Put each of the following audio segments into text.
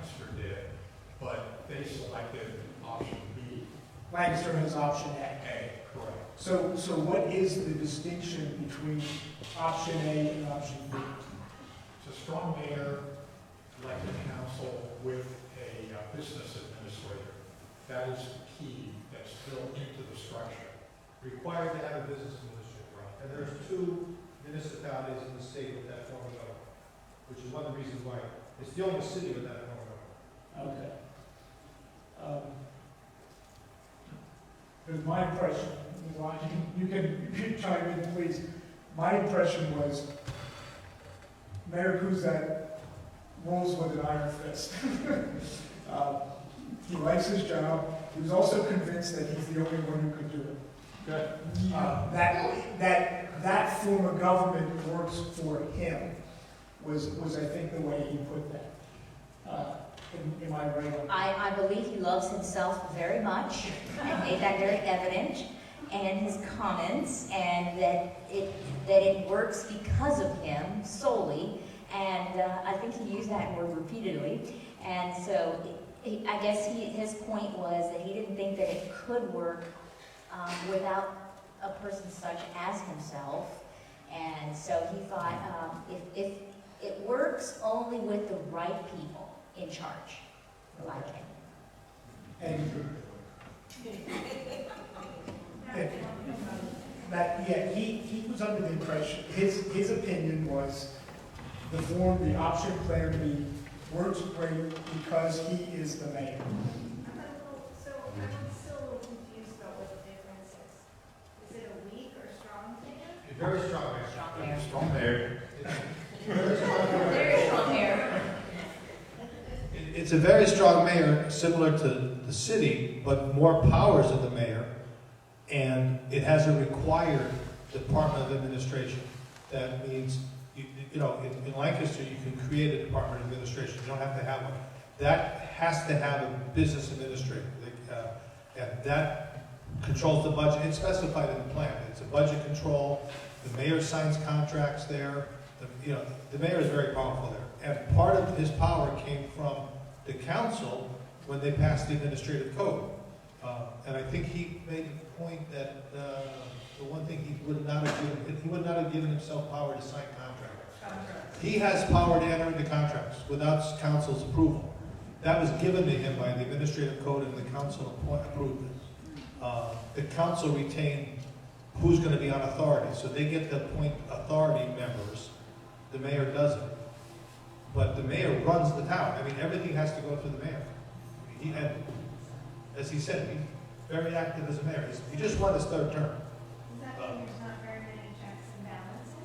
Lancaster did, but they selected option B. Lancaster has option A. A, correct. So what is the distinction between option A and option B? It's a strong mayor, elected council with a business administrator. That is the key that's built into the structure. Required to have a business administrator, right? And there's 2 municipalities in the state with that form of government, which is one of the reasons why it's the only city with that form of government. Okay. Because my impression, you can chime in, please. My impression was Mayor Kuzak rules with an iron fist. He likes his job. He was also convinced that he's the only one who could do it. Good. That form of government works for him, was I think the way he put that. Am I right on that? I believe he loves himself very much and made that very evident in his comments, and that it works because of him solely. And I think he used that word repeatedly. And so I guess his point was that he didn't think that it could work without a person such as himself. And so he thought if it works only with the right people in charge, like him. And he was under the impression, his opinion was the option plan B works great because he is the mayor. So I'm still a little confused about what the difference is. Is it a weak or strong mayor? A very strong mayor. Strong mayor. Strong mayor. Very strong mayor. Very strong mayor. It's a very strong mayor, similar to the city, but more powers of the mayor, and it has a required Department of Administration. That means, in Lancaster, you can create a Department of Administration. You don't have to have one. That has to have a business administrator, and that controls the budget. It's specified in the plan. It's a budget control. The mayor signs contracts there. The mayor is very powerful there, and part of his power came from the council when they passed the administrative code. And I think he made the point that the one thing he would not have given himself power to sign contracts. He has power to enter into contracts without council's approval. That was given to him by the administrative code, and the council approved it. The council retained who's going to be on authority, so they get to appoint authority members. The mayor doesn't. But the mayor runs the town. I mean, everything has to go through the mayor. And as he said, he's very active as a mayor. He just won his 3rd term. Does that mean there's not very many checks and balances?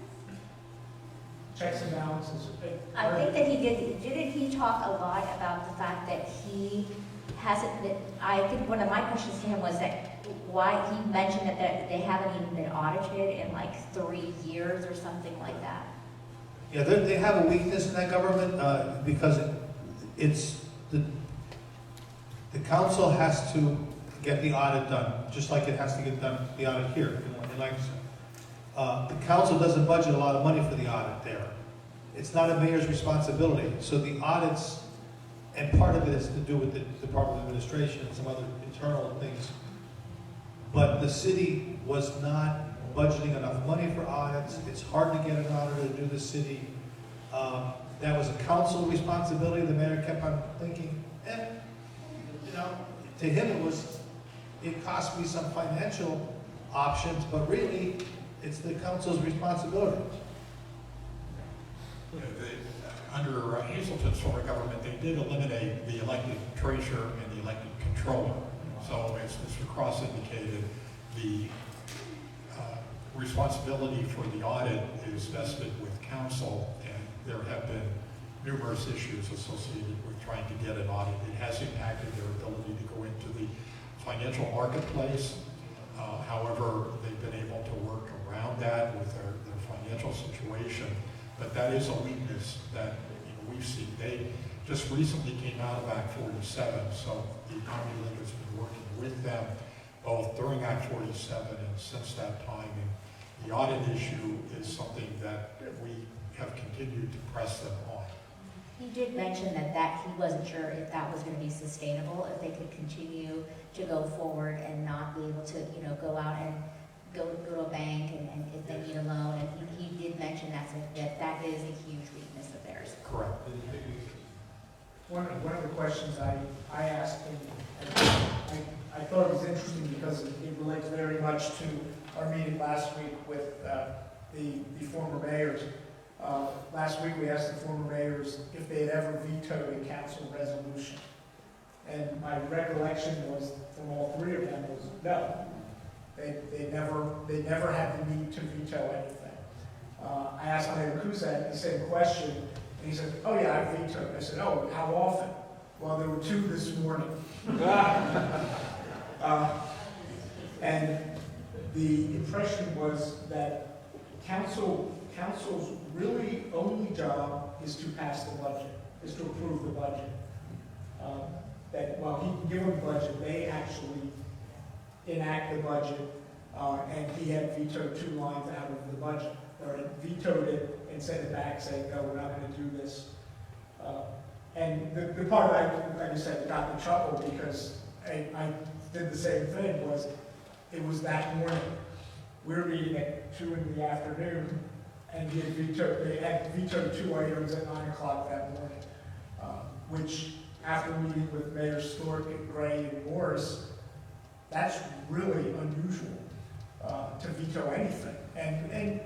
Checks and balances. I think that he did. Didn't he talk a lot about the fact that he hasn't? I think one of my questions to him was that why he mentioned that they haven't even been audited in like 3 years or something like that. Yeah, they have a weakness in that government because it's the council has to get the audit done, just like it has to get done the audit here in Lancaster. The council doesn't budget a lot of money for the audit there. It's not a mayor's responsibility. So the audits, and part of it is to do with the Department of Administration and some other internal things. But the city was not budgeting enough money for audits. It's hard to get an auditor to do the city. That was a council responsibility. The mayor kept on thinking, to him it cost me some financial options, but really it's the council's responsibility. Under Hazelton's form of government, they did eliminate the elected treasurer and the elected controller. So as Mr. Cross indicated, the responsibility for the audit is vested with council, and there have been numerous issues associated with trying to get an audit. It has impacted their ability to go into the financial marketplace. However, they've been able to work around that with their financial situation. But that is a weakness that we've seen. They just recently came out of Act 47, so the Economy League has been working with them both during Act 47 and since that time. And the audit issue is something that we have continued to press them on. He did mention that he wasn't sure if that was gonna be sustainable, if they could continue to go forward and not be able to, go out and go to a bank and if they need a loan, and he did mention that that is a huge weakness of theirs. Correct. One of the questions I asked, and I thought it was interesting because it relates very much to our meeting last week with the former mayors. Last week, we asked the former mayors if they had ever vetoed a council resolution. And my recollection was, from all three of them, was no. They never had the need to veto anything. I asked Mayor Kuzak the same question, and he said, oh yeah, I vetoed. I said, oh, how often? Well, there were 2 this morning. And the impression was that council's really only job is to pass the budget, is to approve the budget. That while he can give them the budget, they actually enact the budget, and he had vetoed 2 lines out of the budget, or vetoed it and sent it back saying, no, we're not going to do this. And the part I just said got the chuckle because I did the same thing was, it was that morning. We were meeting at 2 in the afternoon, and they had vetoed 2 items at 9 o'clock that morning, which, after meeting with Mayor Stork and Gray and Morris, that's really unusual to veto anything. And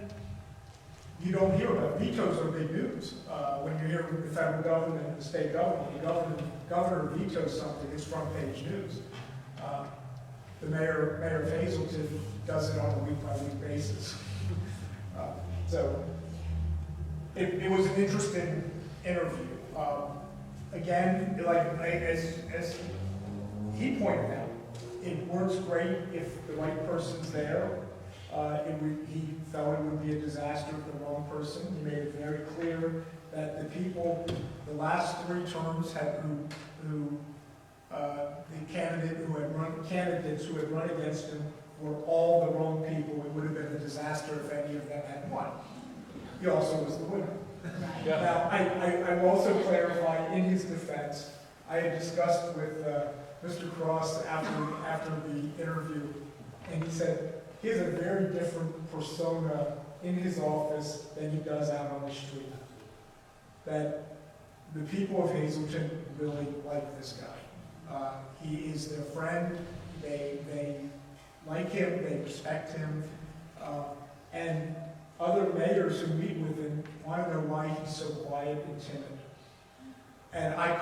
you don't hear about vetoes are big news. When you hear from the federal government and the state government, the governor vetoes something, it's front page news. The mayor of Hazleton does it on a week-by-week basis. So it was an interesting interview. Again, as he pointed out, it works great if the right person's there. He felt it would be a disaster if the wrong person. He made it very clear that the people, the last 3 terms candidates who had run against him were all the wrong people. It would have been a disaster if any of them had won. He also was the winner. Right. Yeah. Now, I will also clarify in his defense, I had discussed with Mr. Cross after the interview, and he said he has a very different persona in his office than he does out on the street. That the people of Hazleton really like this guy. He is their friend. They like him. They respect him. And other mayors who meet with him want to know why he's so quiet and timid. And I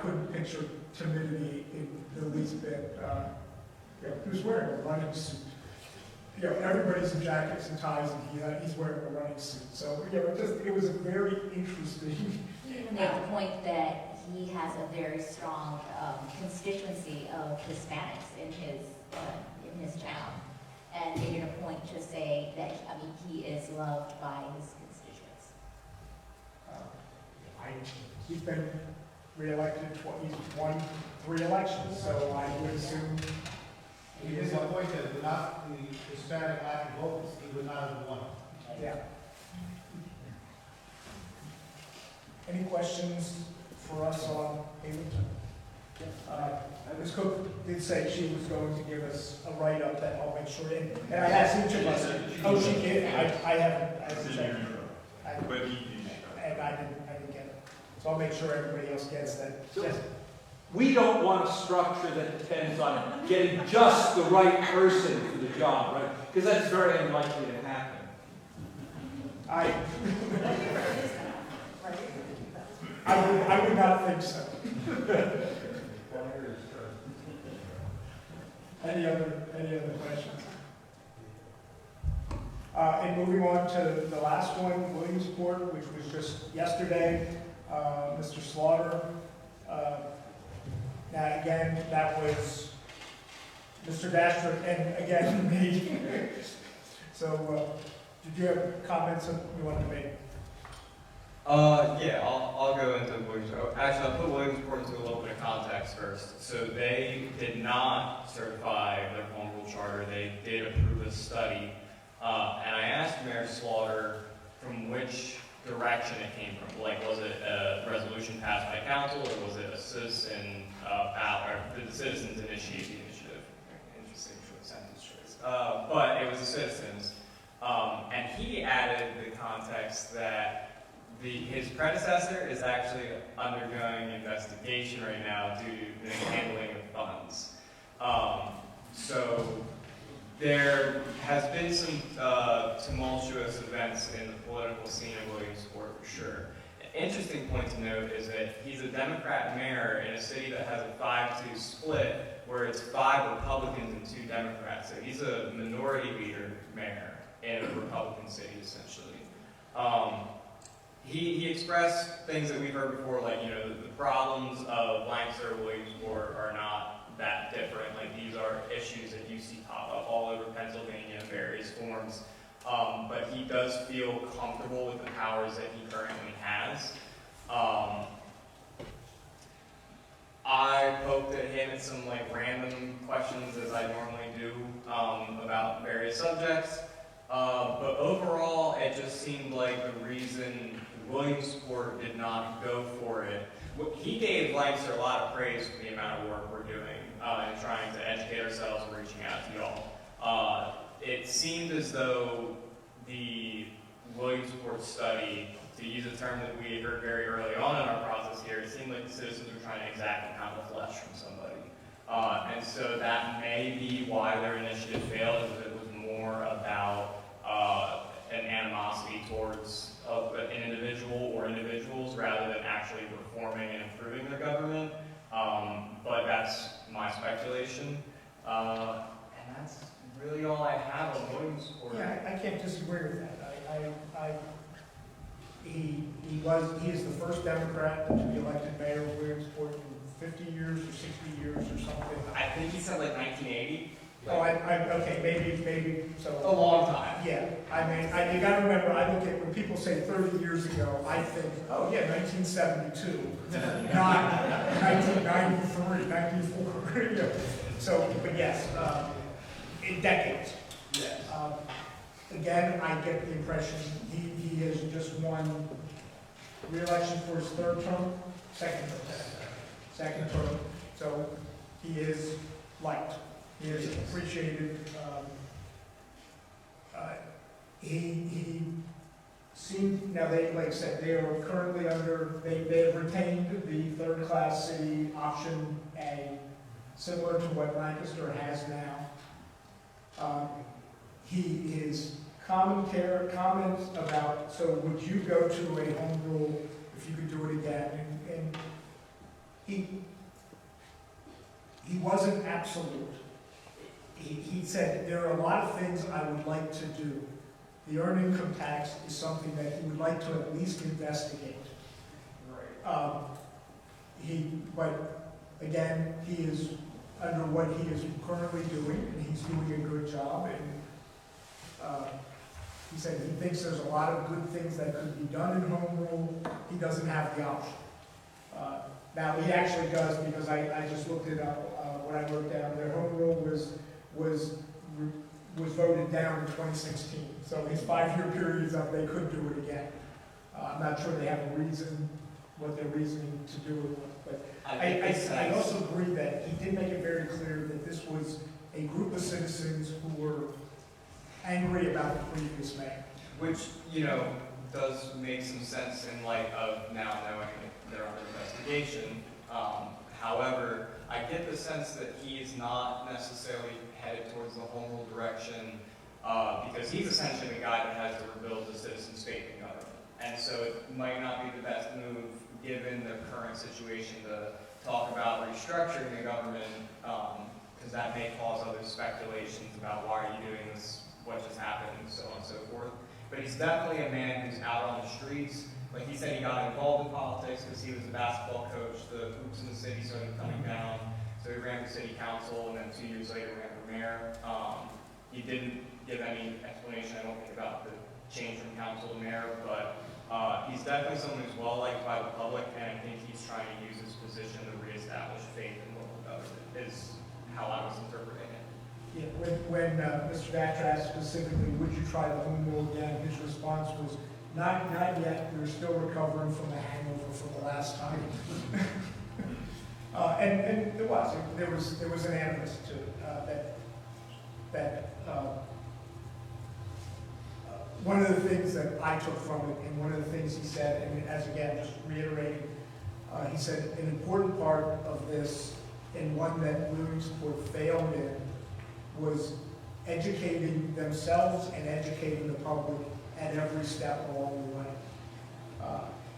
couldn't picture timidity in the least bit. He was wearing a running suit. Everybody's in jackets and ties, and he's wearing a running suit. So it was a very interesting. He even made the point that he has a very strong constituency of Hispanics in his town, and made it a point to say that he is loved by his constituents. He's been reelected. He's won 3 elections, so I would assume He is a point that without the Hispanic Latin voters, he would not have won. yeah. Any questions for us on Hazleton? Ms. Cook did say she was going to give us a write-up that I'll make sure, and I asked each of us. Oh, she did? I haven't checked. And I didn't get it. So I'll make sure everybody else gets that. Yes. We don't want a structure that depends on getting just the right person for the job, right? Because that's very unlikely to happen. I would not think so. Any other questions? And moving on to the last one, Williamsport, which was just yesterday, Mr. Slaughter. Now again, that was Mr. Dasher and again me. So, did you have comments you wanted to make? Yeah, I'll go into Williamsport. Actually, I'll put Williamsport into a little bit of context first. So they did not certify their home rule charter. They did approve a study. And I asked Mayor Slaughter from which direction it came from. Like, was it a resolution passed by council, or was it a citizen ballot, or did the citizens initiate the initiative? Interesting short sentence choice. But it was the citizens. And he added the context that his predecessor is actually undergoing investigation right now due to the handling of funds. So there has been some tumultuous events in the political scene of Williamsport, for sure. An interesting point to note is that he's a Democrat mayor in a city that has a 5-2 split, where it's 5 Republicans and 2 Democrats. So he's a minority leader mayor in a Republican city, essentially. He expressed things that we've heard before, like, the problems of Lancaster, Williamsport are not that different. Like, these are issues that you see pop up all over Pennsylvania in various forms. But he does feel comfortable with the powers that he currently has. I poked at him at some random questions, as I normally do, about various subjects. But overall, it just seemed like the reason Williamsport did not go for it. He gave Lancaster a lot of praise for the amount of work we're doing in trying to educate ourselves and reaching out to y'all. It seemed as though the Williamsport study, to use a term that we heard very early on in our process here, it seemed like the citizens were trying to exact a pound of flesh from somebody. And so that may be why their initiative failed, is that it was more about an animosity towards an individual or individuals rather than actually reforming and improving their government. But that's my speculation. And that's really all I have on Williamsport. Yeah, I can't disagree with that. He is the first Democrat to be elected mayor of Williamsport in 50 years or 60 years or something. I think he said 1980. Oh, okay, maybe, so. A long time. Yeah, I mean, you gotta remember, I look at, when people say 30 years ago, I think, oh yeah, 1972, not 1993, 94, So, but yes, in decades. Yes. Again, I get the impression he has just won re-election for his second term, so he is liked. He is appreciated. He seemed, now they, like I said, they are currently they have retained the third-class city option A, similar to what Lancaster has now. His comments about, so would you go to a home rule if you could do it again? And he wasn't absolute. He said, there are a lot of things I would like to do. The earned income tax is something that he would like to at least investigate. Right. But again, he is under what he is currently doing, and he's doing a good job. And he said he thinks there's a lot of good things that could be done in home rule. He doesn't have the option. Now he actually does, because I just looked it up. What I wrote down, their home rule was voted down in 2016. So his 5-year period is up. They could do it again. I'm not sure they have a reason, what they're reasoning to do it with. But I also agree that he did make it very clear that this was a group of citizens who were angry about the previous mayor. Which, does make some sense in light of now knowing that they're under investigation. However, I get the sense that he is not necessarily headed towards the home rule direction because he's essentially the guy that has to rebuild the citizens' faith in government. And so it might not be the best move, given the current situation, to talk about restructuring the government, because that may cause other speculations about why are you doing this, what just happened, and so on and so forth. But he's definitely a man who's out on the streets. Like he said, he got involved in politics because he was a basketball coach. The hoops in the city started coming down. So he ran for city council, and then 2 years later ran for mayor. He didn't give any explanation, I don't think, about the change from council to mayor, but he's definitely someone who's well liked by the public, and I think he's trying to use his position to reestablish faith in local government, is how I was interpreting it. Yeah, when Mr. Datcher asked specifically, would you try the home rule again, his response was, Not yet, we're still recovering from the hangover from the last time. And there was an animus to it, one of the things that I took from it, and one of the things he said, and as again, just reiterating, he said an important part of this, and one that Williamsport failed in, was educating themselves and educating the public at every step along the way.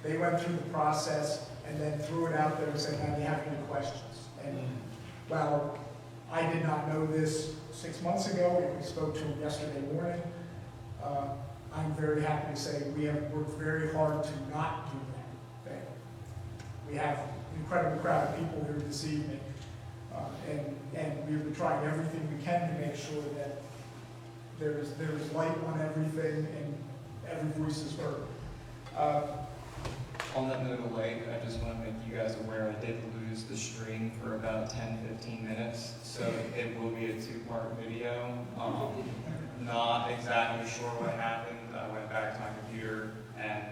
They went through the process and then threw it out there and said, now, do you have any questions? And, well, I did not know this 6 months ago, and we spoke to him yesterday morning. I'm very happy to say we have worked very hard to not do that thing. We have an incredible crowd of people here this evening, and we've been trying everything we can to make sure that there's light on everything and every voice is heard. On that note of light, I just want to make you guys aware I did lose the stream for about 10-15 minutes, so it will be a two-part video. Not exactly sure what happened. I went back to my computer and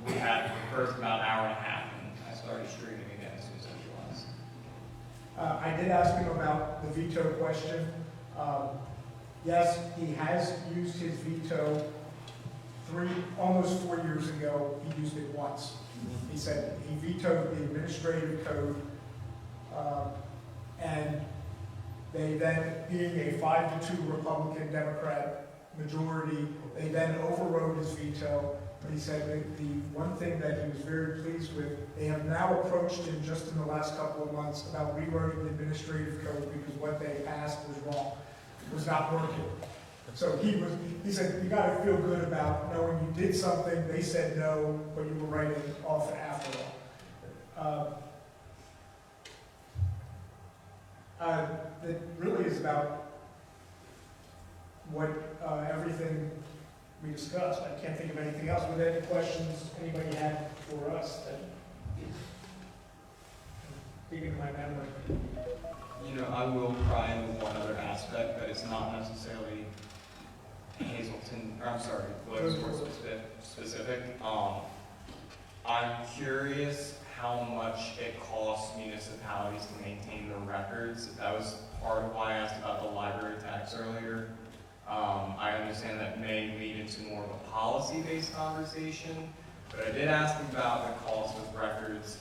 we had first about an hour and a half, and I started streaming again as soon as I realized. I did ask him about the veto question. Yes, he has used his veto almost 4 years ago. He used it once. He said he vetoed the administrative code, and they then, being a 5-2 Republican Democrat majority, they then overrode his veto. But he said that the one thing that he was very pleased with, they have now approached him just in the last couple of months about rewriting the administrative code because what they passed was wrong, was not working. So he said, you got to feel good about knowing you did something, they said no, but you were writing off after all. It really is about what everything we discussed. I can't think of anything else. Were there any questions anybody had for us that digging my memory? You know, I will pry into one other aspect that is not necessarily Hazelton, or I'm sorry, Williamsport specific. I'm curious how much it costs municipalities to maintain the records. That was part of why I asked about the library tax earlier. I understand that may lead into more of a policy-based conversation, but I did ask him about the cost of records.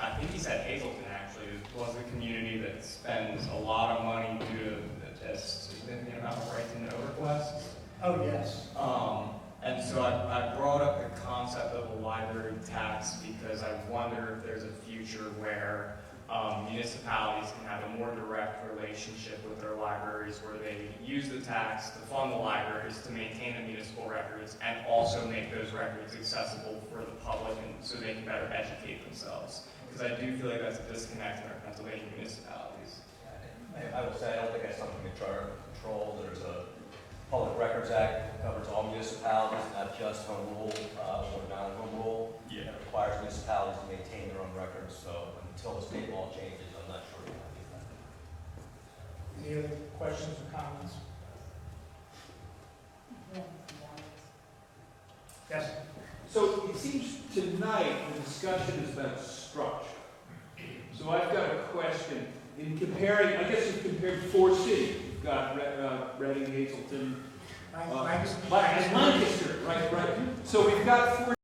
I think he said Hazelton actually was a community that spends a lot of money due to a significant amount of right-to-know requests. Oh, yes. And so I brought up the concept of a library tax because I wonder if there's a future where municipalities can have a more direct relationship with their libraries, where they use the tax to fund the libraries to maintain the municipal records and also make those records accessible for the public, and so they can better educate themselves. Because I do feel like that's a disconnect in our Pennsylvania municipalities. I would say I don't think that's something in charter control. There's a Public Records Act that covers all municipalities, not just home rule or non-home rule. Yeah. It requires municipalities to maintain their own records, so until the state law changes, I'm not sure how to do that. Any other questions or comments? Yes? So it seems tonight the discussion is about structure. So I've got a question. In comparing, I guess you've compared 4 cities. You've got Reading, Hazelton, Lancaster. Lancaster, right. So we've got 4